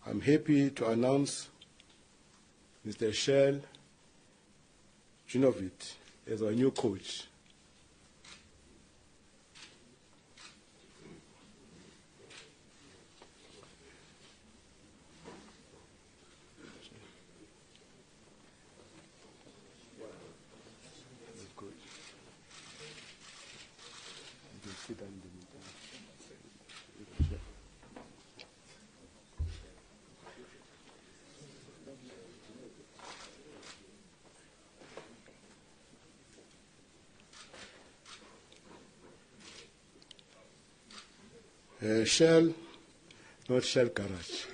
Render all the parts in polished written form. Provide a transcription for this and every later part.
I'm happy to announce Mr. Kjell Jonevret as our new coach. Shell, not Shell Garage.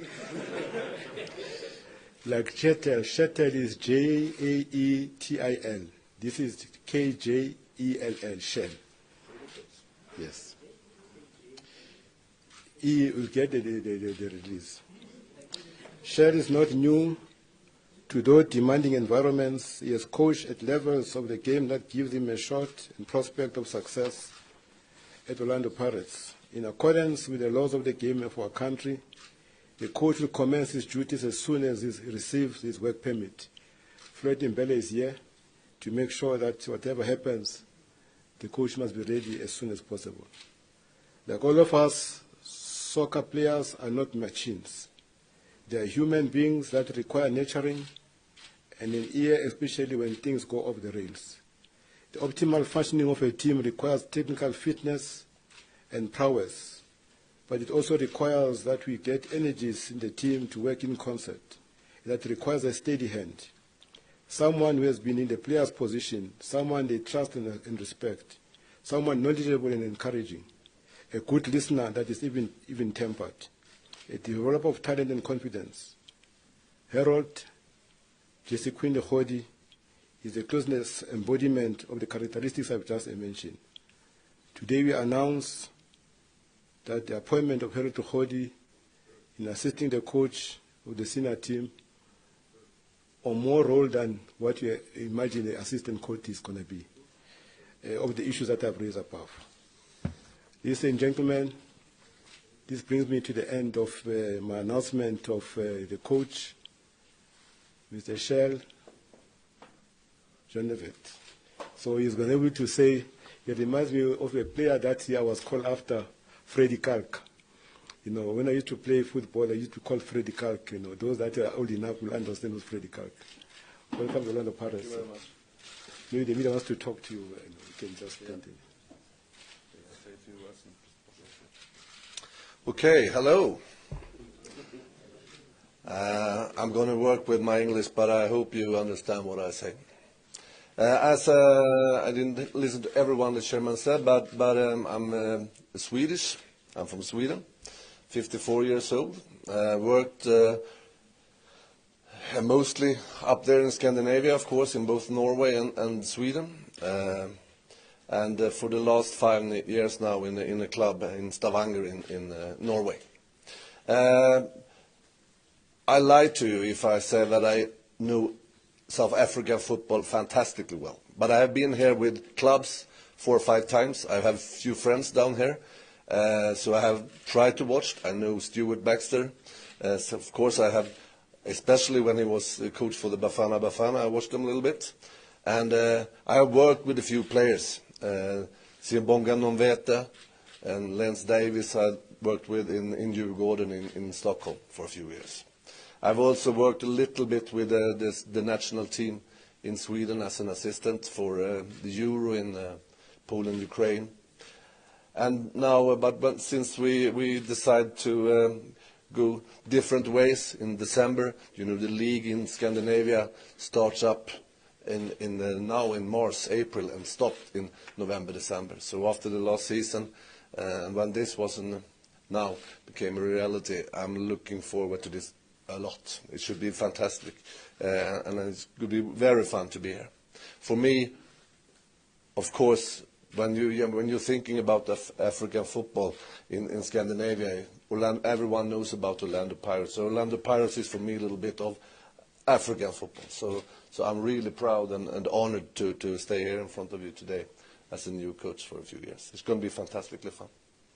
Like Chetel, Chetel is J-A-E-T-I-L. This is K-J-E-L-L, Shell. Yes. E will get the release. Shell is not new to those demanding environments. He has coached at levels of the game that gives him a shot and prospect of success at Orlando Pirates. In accordance with the laws of the game of our country, the coach will commence his duties as soon as he receives his work permit. Floyd Mbele is here to make sure that whatever happens, the coach must be ready as soon as possible. Like all of us, soccer players are not machines. They are human beings that require nurturing and an ear, especially when things go off the rails. The optimal functioning of a team requires technical fitness and prowess, but it also requires that we get energies in the team to work in concert. That requires a steady hand, someone who has been in the player's position, someone they trust and respect, someone knowledgeable and encouraging, a good listener that is even-tempered, a developer of talent and confidence. Harold Jesse Quinn Hodi is the closeness embodiment of the characteristics I've just mentioned. Today we announce that the appointment of Harold Hodi in assisting the coach of the senior team or more role than what you imagine the assistant coach is going to be, of the issues that I've raised above. Ladies and gentlemen, this brings me to the end of my announcement of the coach, Mr. Kjell Jonevret. So he's going to be able to say, it reminds me of a player that I was called after, Freddie Kalk. You know, when I used to play football, I used to call Freddie Kalk. You know, those that are old enough will understand who's Freddie Kalk. Welcome to Orlando Pirates. Thank you very much. Maybe the media wants to talk to you, and you can just continue. Okay, hello. I'm going to work with my English, but I hope you understand what I say. As I didn't listen to everyone the chairman said, but I'm Swedish. I'm from Sweden, 54 years old. Worked mostly up there in Scandinavia, of course, in both Norway and Sweden. And for the last 5 years now in a club in Stavanger in Norway. I lie to you if I say that I know South African football fantastically well. But I have been here with clubs 4 or 5 times. I have a few friends down here. So I have tried to watch. I know Stuart Baxter. So of course I have, especially when he was coach for the Bafana, I watched him a little bit. And I have worked with a few players. Kjell Jonevret and Lance Davis I worked with in Djurgården in Stockholm for a few years. I've also worked a little bit with the national team in Sweden as an assistant for the Euro in Poland, Ukraine. And now, but since we decided to go different ways in December, you know, the league in Scandinavia starts up now in March, April, and stopped in November, December. So after the last season, when this now became a reality, I'm looking forward to this a lot. It should be fantastic, and it's going to be very fun to be here. For me, of course, when you're thinking about African football in Scandinavia, everyone knows about Orlando Pirates. So Orlando Pirates is for me a little bit of African football. So I'm really proud and honored to stay here in front of you today as a new coach for a few years. It's going to be fantastically fun.